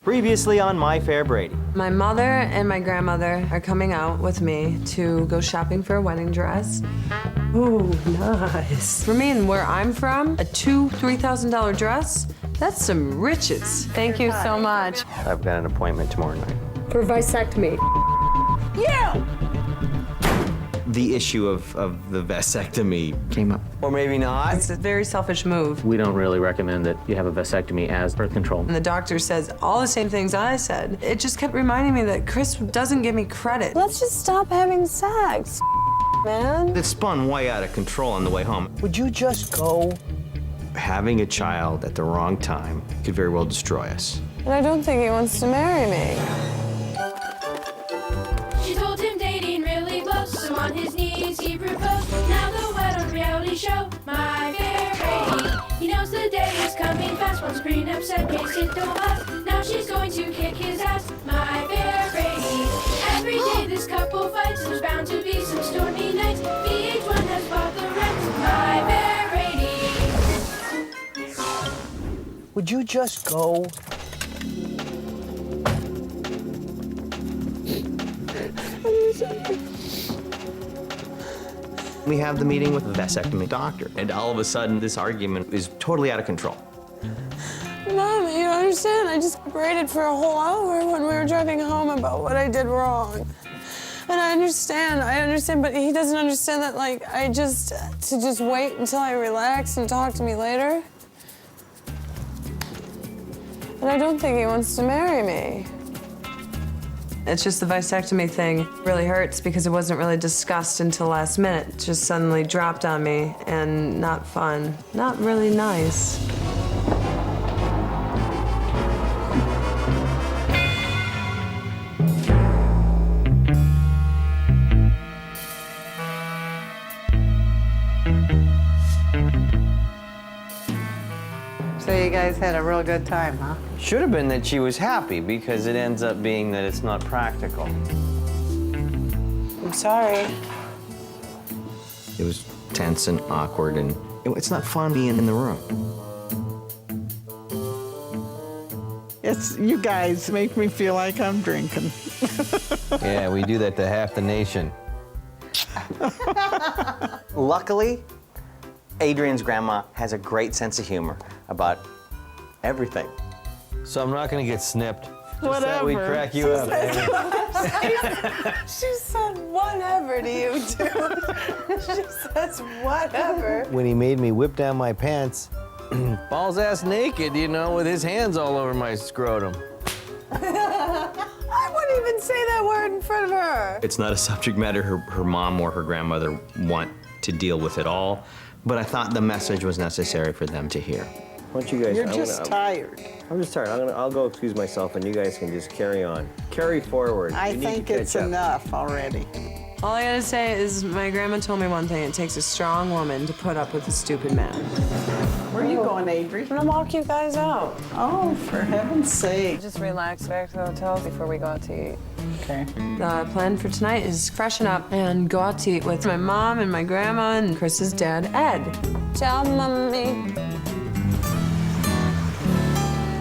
Previously on My Fair Brady. My mother and my grandmother are coming out with me to go shopping for a wedding dress. Ooh, nice. For me and where I'm from, a $2,000–$3,000 dress, that's some riches. Thank you so much. I've got an appointment tomorrow night. For vasectomy. Yeah! The issue of the vasectomy came up. Or maybe not. It's a very selfish move. We don't really recommend that you have a vasectomy as birth control. And the doctor says all the same things I said. It just kept reminding me that Cris doesn't give me credit. Let's just stop having sex, man. It spun way out of control on the way home. Would you just go? Having a child at the wrong time could very well destroy us. And I don't think he wants to marry me. She told him dating really blows, so on his knees he proposed. Now the wed on reality show, My Fair Brady. He knows the day is coming fast. Once prenup said case it don't last. Now she's going to kick his ass, My Fair Brady. Every day this couple fights, there's bound to be some stormy nights. VH1 has bought the rights, My Fair Brady. Would you just go? We have the meeting with the vasectomy doctor, and all of a sudden, this argument is totally out of control. Mom, you don't understand. I just braided for a whole hour when we were driving home about what I did wrong. And I understand, but he doesn't understand that, like, to just wait until I relax and talk to me later. And I don't think he wants to marry me. It's just the vasectomy thing really hurts because it wasn't really discussed until last minute. It just suddenly dropped on me and not fun, not really nice. So you guys had a real good time, huh? Should have been that she was happy because it ends up being that it's not practical. I'm sorry. It was tense and awkward, and it's not fun being in the room. You guys make me feel like I'm drinking. Yeah, we do that to half the nation. Luckily, Adrian's grandma has a great sense of humor about everything. So I'm not gonna get snipped. Just Whatever. that we crack you up. She said whatever to you, dude. She says whatever. When he made me whip down my pants, balls ass naked, you know, with his hands all over my scrotum. I wouldn't even say that word in front of her. It's not a subject matter her mom or her grandmother want to deal with at all, but I thought the message was necessary for them to hear. Why don't you guys? You're just tired. I'm just tired. I'll go excuse myself, and you guys can just carry on. Carry forward. I You need think to it's catch up. enough already. All I gotta say is my grandma told me one thing. It takes a strong woman to put up with a stupid man. Where are you going, Adri? I'm gonna walk you guys out. Oh, for heaven's sake. Just relax back to the hotel before we go out to eat. Okay. The plan for tonight is freshen up and go out to eat with my mom and my grandma and Chris's dad, Ed. Ciao, mommy.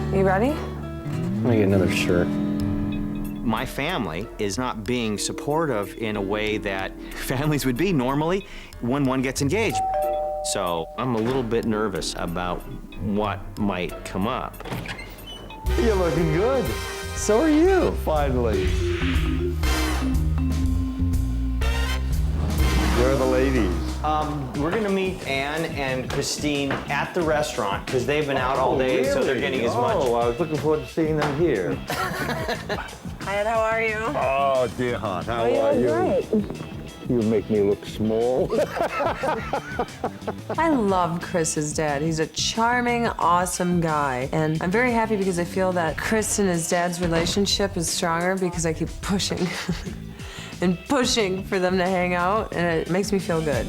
You ready? I'm gonna get another shirt. My family is not being supportive in a way that families would be normally when one gets engaged. So I'm a little bit nervous about what might come up. You're looking good. So are you, finally. Where are the ladies? We're gonna meet Anne and Christine at the restaurant because they've been out all day, so they're getting as much. Oh, I was looking forward to seeing them here. Hi, Ed, how are you? Oh, dear heart, how are you? Great. You make me look small. I love Chris's dad. He's a charming, awesome guy. And I'm very happy because I feel that Cris and his dad's relationship is stronger because I keep pushing and pushing for them to hang out, and it makes me feel good.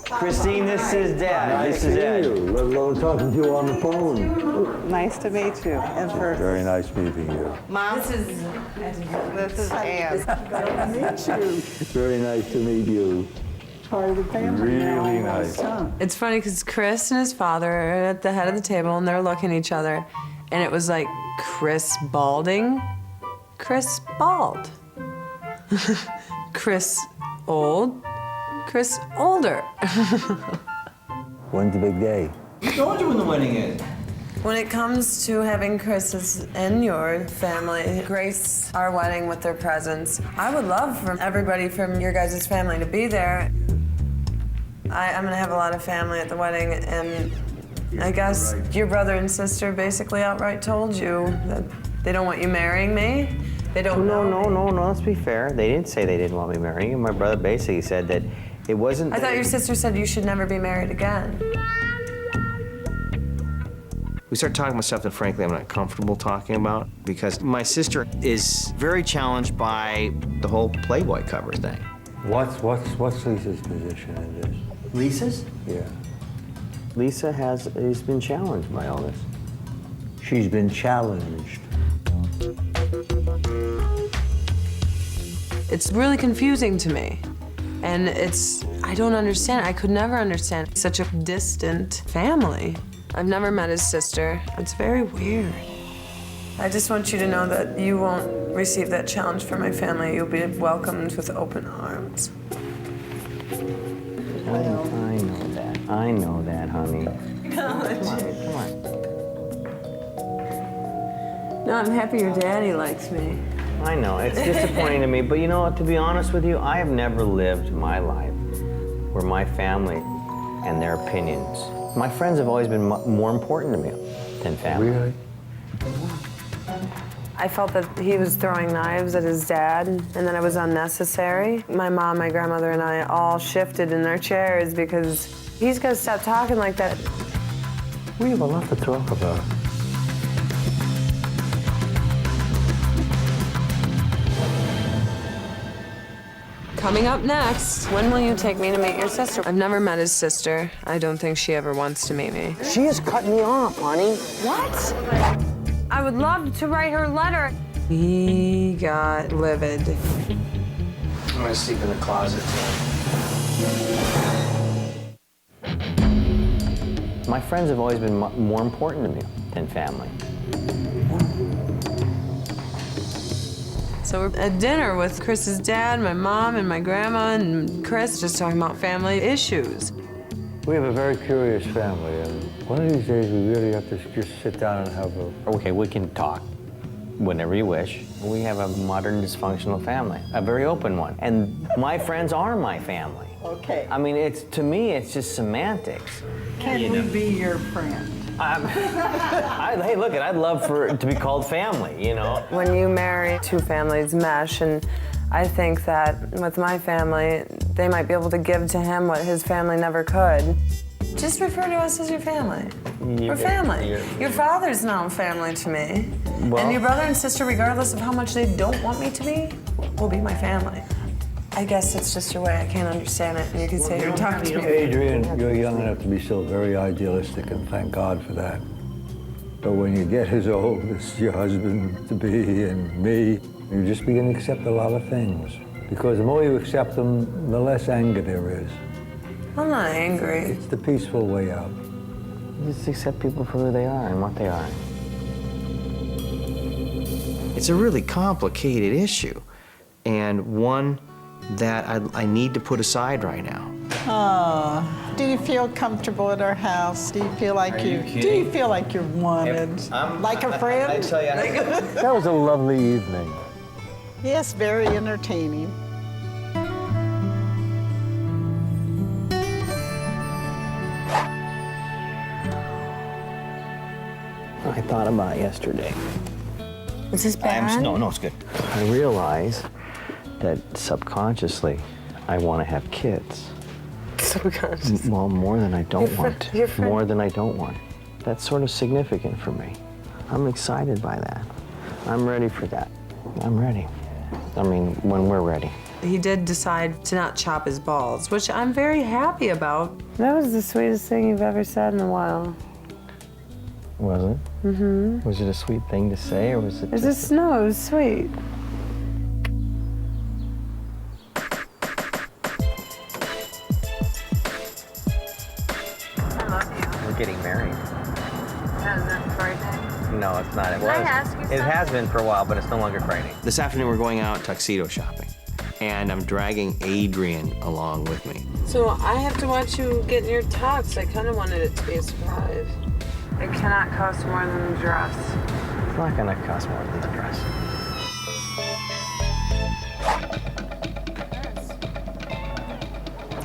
Christine, this is Dad. This is Ed. Let alone talking to you on the phone. Nice to meet you in person. Very nice meeting you. Mom, this is Anne. Very nice to meet you. part of the family now. Really nice. It's funny because Cris and his father are at the head of the table and they're looking at each other. And it was like Cris balding, Cris bald. Cris old, Cris older. When's the big day? I told you when the wedding is. When it comes to having Chris's and your family grace our wedding with their presence, I would love for everybody from your guys' family to be there. I'm gonna have a lot of family at the wedding, and I guess your brother and sister basically outright told you that they don't want you marrying me. They don't know me. No, let's be fair. They didn't say they didn't want me marrying you. My brother basically said that it wasn't... I thought your sister said you should never be married again. We started talking about stuff that, frankly, I'm not comfortable talking about because my sister is very challenged by the whole Playboy cover thing. What's Lisa's position in this? Lisa's? Yeah. Lisa has been challenged by all this. She's been challenged. It's really confusing to me. And I don't understand. I could never understand such a distant family. I've never met his sister. It's very weird. I just want you to know that you won't receive that challenge from my family. You'll be welcomed with open arms. I know that, honey. Come on. No, I'm happy your daddy likes me. I know, it's disappointing to me, but you know what, to be honest with you, I have never lived my life where my family and their opinions, my friends have always been more important to me than family. Really? I felt that he was throwing knives at his dad, and that it was unnecessary. My mom, my grandmother, and I all shifted in our chairs because he's gonna stop talking like that. We have a lot to talk about. Coming up next, when will you take me to meet your sister? I've never met his sister. I don't think she ever wants to meet me. She is cutting me off, honey. What? I would love to write her a letter. He got livid. I'm gonna sleep in the closet. My friends have always been more important to me than family. So we're at dinner with Chris's dad, my mom, and my grandma, and Cris just talking about family issues. We have a very curious family, and one of these days we really have to just sit down and have a... Okay, we can talk whenever you wish. We have a modern dysfunctional family, a very open one. And my friends are my family. Okay. I mean, to me, it's just semantics. Can we be your friend? Hey, look, I'd love for it to be called family, you know? When you marry, two families mesh, and I think that with my family, they might be able to give to him what his family never could. Just refer to us as your family. We're family. Your father's now family to me. Well, and your brother and sister, regardless of how much they don't want me to be, will be my family. I guess it's just your way. I can't understand it, and you can say you're talking to me. Adrian, you're young enough to be still very idealistic, and thank God for that. But when you get as old as your husband-to-be and me, you just begin to accept a lot of things. Because the more you accept them, the less anger there is. I'm not angry. It's the peaceful way out. just accept people for who they are and what they are. It's a really complicated issue, and one that I need to put aside right now. Do you feel comfortable at our house? Do you feel like do you feel like you're wanted? Like a friend? I tell you, that was a lovely evening. Yes, very entertaining. I thought about yesterday. Is this bad? No, it's good. I realize that subconsciously I want to have kids. Subconsciously? Well, more than I don't want. More than I don't want. That's sort of significant for me. I'm excited by that. I'm ready for that. I'm ready. I mean, when we're ready. He did decide to not chop his balls, which I'm very happy about. That was the sweetest thing you've ever said in a while. Was it? Mm-hmm. Was it a sweet thing to say, or was it just... No, it was sweet. getting married. Is it frightening? No, it's not. It Can I ask you something? It has been for a while, but it's no longer frightening. This afternoon, we're going out tuxedo shopping, and I'm dragging Adrian along with me. So I have to watch you get in your tux. I kind of wanted it to be a surprise. It cannot cost more than the dress. It's not gonna cost more than the dress.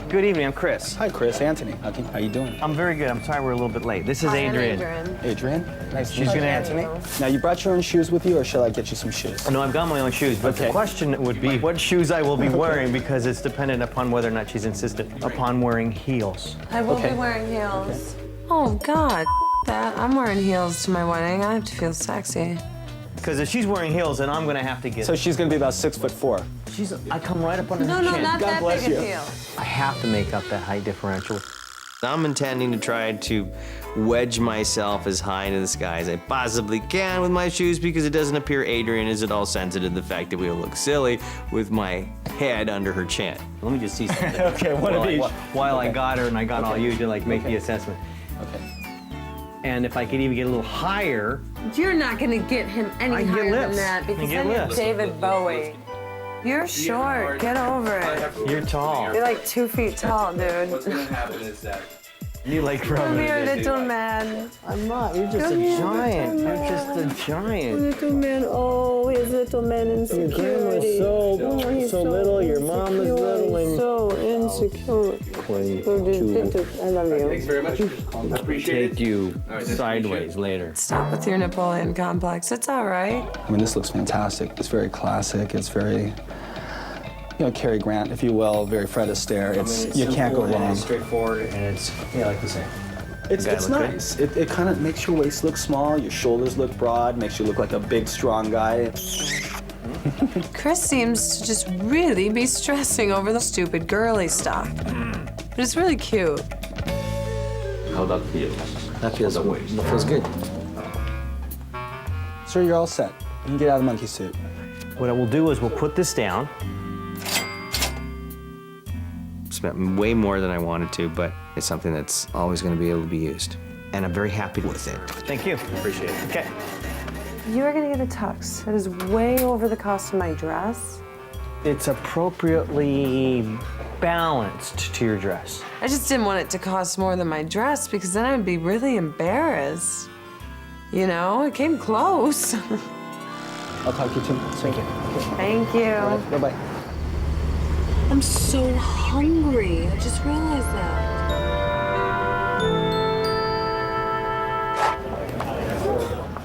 Good evening, I'm Cris. Hi, Cris. Anthony. How you doing? I'm very good. I'm sorry we're a little bit late. This is Adrian. Adrian. Nice to meet She's you. gonna Anthony. Now, you brought your own shoes with you, or shall I get you some shoes? No, I've got my own shoes, but the question would be what shoes I will be wearing because it's dependent upon whether or not she's insistent upon wearing heels. I will be wearing heels. Oh, God. That. I'm wearing heels to my wedding. I have to feel sexy. Because if she's wearing heels, then I'm gonna have to get. So she's gonna be about 6'4". I come right up on her No, chin. no, not that bless big a you. deal. I have to make up that height differential. I'm intending to try to wedge myself as high into the sky as I possibly can with my shoes because it doesn't appear Adrian is at all sensitive to the fact that we'll look silly with my head under her chin. Let me just see something. Okay, one of each. While I got her and I got all you to like make the assessment. Okay. And if I could even get a little higher. You're not gonna get him any I can get higher than lips. that I because can get then you're lips. David Bowie. You're short. Get over it. You're tall. You're like 2 feet tall, dude. What's gonna happen is that You like Come rubbing here, it. little man. I'm not. You're just Come a here, giant. little You're just a giant. Little man. Oh, his little man insecurity. so little. Your mom is little. He's so insecure. I love you. thanks very much. I appreciate Take it. you All right, sideways later. Stop with your Napoleon complex. It's all right. I mean, this looks fantastic. It's very classic. It's very, Cary Grant, if you will, very Fred Astaire. You can't go wrong. It's straightforward, and it's like you say. It's nice. It kind of makes your waist look small, your shoulders look broad, makes you look like a big, strong guy. Cris seems to just really be stressing over the stupid girly stuff. But it's really cute. How that feels? That feels good. Sir, you're all set. You can get out of the monkey suit. What I will do is we'll put this down. Spent way more than I wanted to, but it's something that's always going to be able to be used. And I'm very happy with it. Thank you. Appreciate it. Okay. You are gonna get a tux. That is way over the cost of my dress. It's appropriately balanced to your dress. I just didn't want it to cost more than my dress because then I'd be really embarrassed. You know, it came close. I'll talk to you too. Thank you. Thank you. All right, bye-bye. I'm so hungry. I just realized that.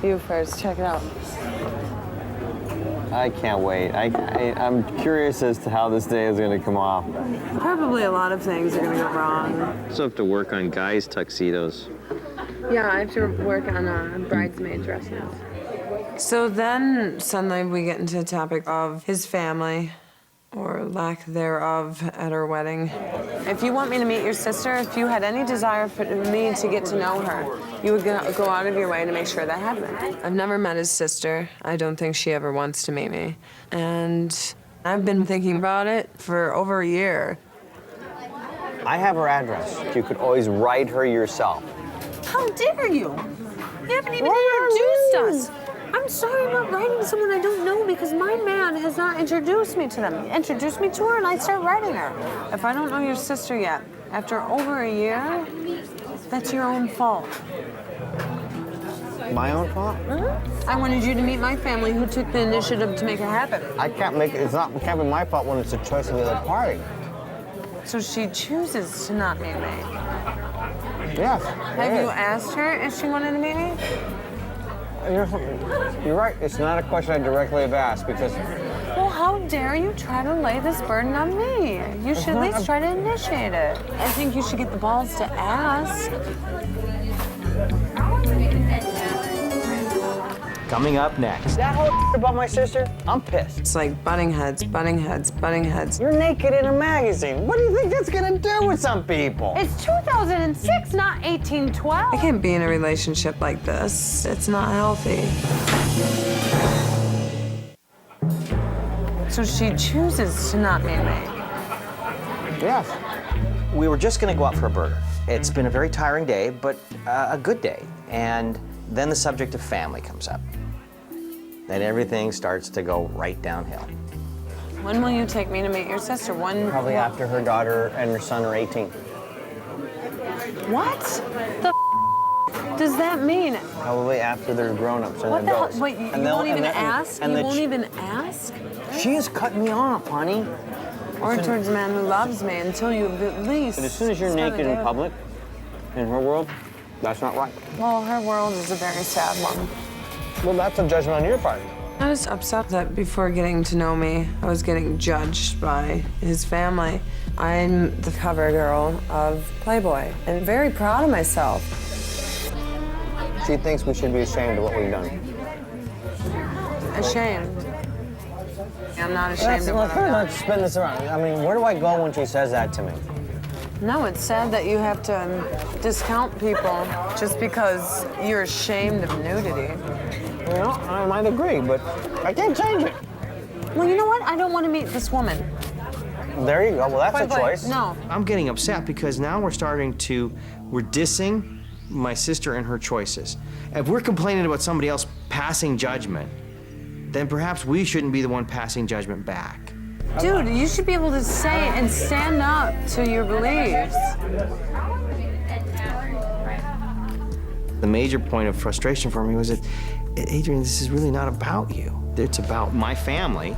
You first, check it out. I can't wait. I'm curious as to how this day is going to come off. Probably a lot of things are gonna go wrong. Still have to work on guys' tuxedos. Yeah, I have to work on bridesmaid dresses. So then suddenly we get into the topic of his family, or lack thereof, at our wedding. If you want me to meet your sister, if you had any desire for me to get to know her, you would go out of your way to make sure that happened. I've never met his sister. I don't think she ever wants to meet me. And I've been thinking about it for over a year. I have her address. You could always write her yourself. How dare you? You haven't even introduced us. I'm sorry about writing someone I don't know because my man has not introduced me to them. Introduce me to her and I start writing her. If I don't know your sister yet, after over a year, that's your own fault. My own fault? I wanted you to meet my family who took the initiative to make it happen. I can't make it. It can't be my fault when it's a choice of the other party. So she chooses to not meet me. Yes. Have you asked her if she wanted to meet me? You're right. It's not a question I directly have asked because Well, how dare you try to lay this burden on me? You should at least try to initiate it. I think you should get the balls to ask. Coming up next. that whole about my sister, I'm pissed. It's like butting heads, butting heads, butting heads. You're naked in a magazine. What do you think that's gonna do with some people? It's 2006, not 1812. I can't be in a relationship like this. It's not healthy. So she chooses to not meet me. Yes. We were just going to go out for a burger. It's been a very tiring day, but a good day. And then the subject of family comes up. Then everything starts to go right downhill. When will you take me to meet your sister? When? Probably after her daughter and her son are 18. What? The does that mean? Probably after they're grown-ups and What the adults. hell? Wait, you And won't even and ask? and You the won't even ask? She is cutting me off, honey. Or towards a man who loves me until you at least. But as soon as you're spend naked a in day- public, in her world, that's not right. Well, her world is a very sad one. Well, that's a judgment on your part. I was upset that before getting to know me, I was getting judged by his family. I'm the cover girl of Playboy and very proud of myself. She thinks we should be ashamed of what we've done. Ashamed. I'm not ashamed of what I've done. Let's spin this around. I mean, where do I go when she says that to me? No, it's sad that you have to discount people just because you're ashamed of nudity. Well, I might agree, but I can't change it. Well, you know what? I don't want to meet this woman. There you go. Well, that's a Wait, choice. No. I'm getting upset because now we're dissing my sister and her choices. If we're complaining about somebody else passing judgment, then perhaps we shouldn't be the one passing judgment back. Dude, you should be able to say and stand up to your beliefs. The major point of frustration for me was that, Adrian, this is really not about you. It's about my family,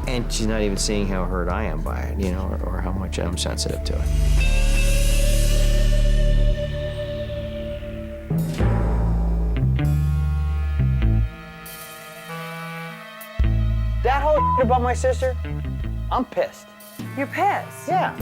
and she's not even seeing how hurt I am by it, you know, or how much I'm sensitive to it. That whole about my sister, I'm pissed. You're pissed? Yeah.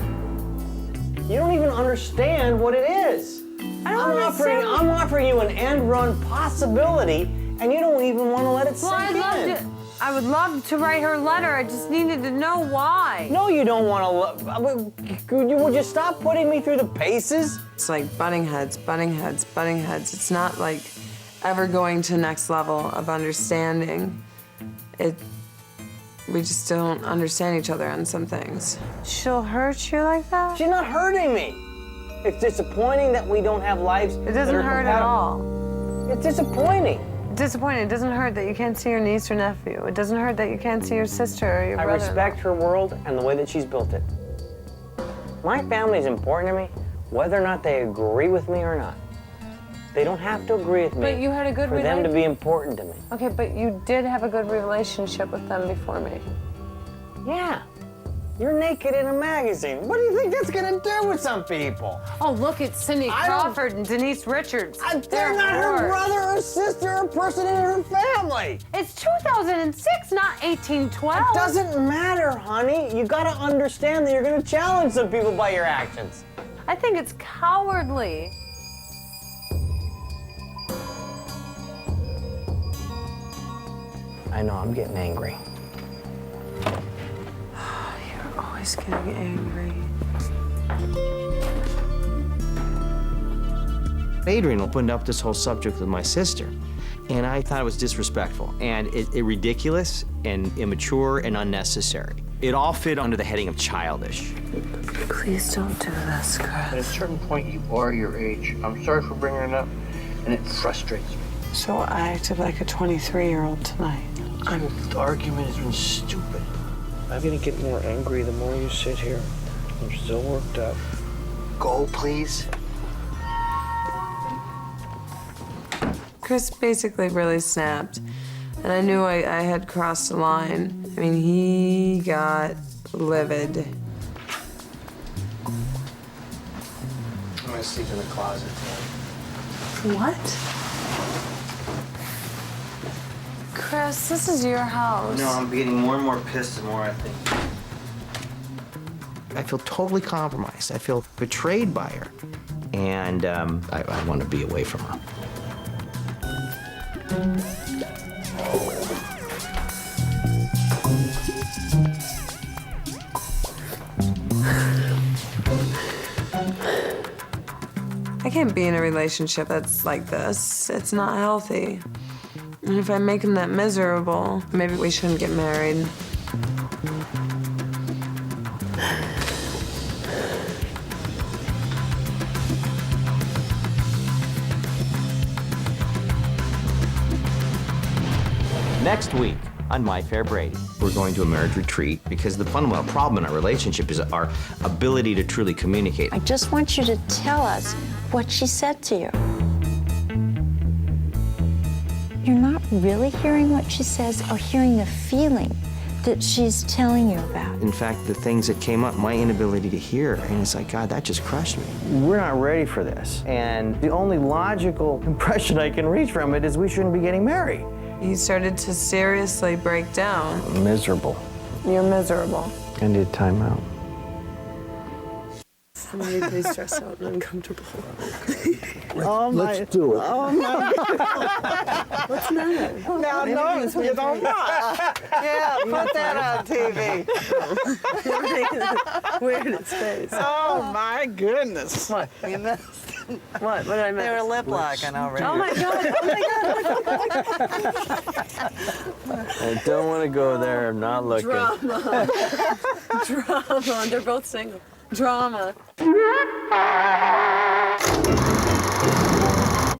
You don't even understand what it is. I'm offering you an end-run possibility, and you don't even want to let it sink in. I would love to write her a letter. I just needed to know why. No, you don't want to. Would you stop putting me through the paces? It's like butting heads, butting heads, butting heads. It's not like ever going to the next level of understanding. We just don't understand each other on some things. She'll hurt you like that? She's not hurting me. It's disappointing that we don't have lives. It doesn't hurt at all. It's disappointing. Disappointing. It doesn't hurt that you can't see your niece or nephew. It doesn't hurt that you can't see your sister or your brother. I respect her world and the way that she's built it. My family is important to me, whether or not they agree with me or not. They don't have to agree with me But you had a good for them to be important to me. Okay, but you did have a good relationship with them before me. Yeah. You're naked in a magazine. What do you think that's gonna do with some people? Oh, look at Cindy Crawford and Denise Richards. They're not her brother or sister or person in her family. It's 2006, not 1812. It doesn't matter, honey. You gotta understand that you're gonna challenge some people by your actions. I think it's cowardly. I know, I'm getting angry. You're always getting angry. Adrian opened up this whole subject with my sister, and I thought it was disrespectful and ridiculous and immature and unnecessary. It all fit under the heading of childish. Please don't do this, Cris. At a certain point, you are your age. I'm sorry for bringing it up, and it frustrates me. So I acted like a 23-year-old tonight. The argument has been stupid. I'm gonna get more angry the more you sit here. I'm still worked up. Go, please. Cris basically really snapped, and I knew I had crossed a line. I mean, he got livid. I'm gonna sleep in the closet. What? Cris, this is your house. No, I'm getting more and more pissed the more I think. I feel totally compromised. I feel betrayed by her. And I want to be away from her. I can't be in a relationship that's like this. It's not healthy. And if I make him that miserable, maybe we shouldn't get married. Next week on My Fair Brady, we're going to a marriage retreat because the fundamental problem in our relationship is our ability to truly communicate. I just want you to tell us what she said to you. You're not really hearing what she says or hearing the feeling that she's telling you about. In fact, the things that came up, my inability to hear, and it's like, God, that just crushed me. We're not ready for this. And the only logical impression I can reach from it is we shouldn't be getting married. He started to seriously break down. Miserable. You're miserable. I need time out. It made me stressed out and uncomfortable. Let's do it. Oh my. What's the matter? Now, no, you don't want. Yeah, put that on TV. Weird its face. Oh my goodness. What? You missed. What did I miss? They were lip locking already. Oh my God! Oh my God! I don't want to go there. I'm not looking. Drama. Drama. They're both single. Drama.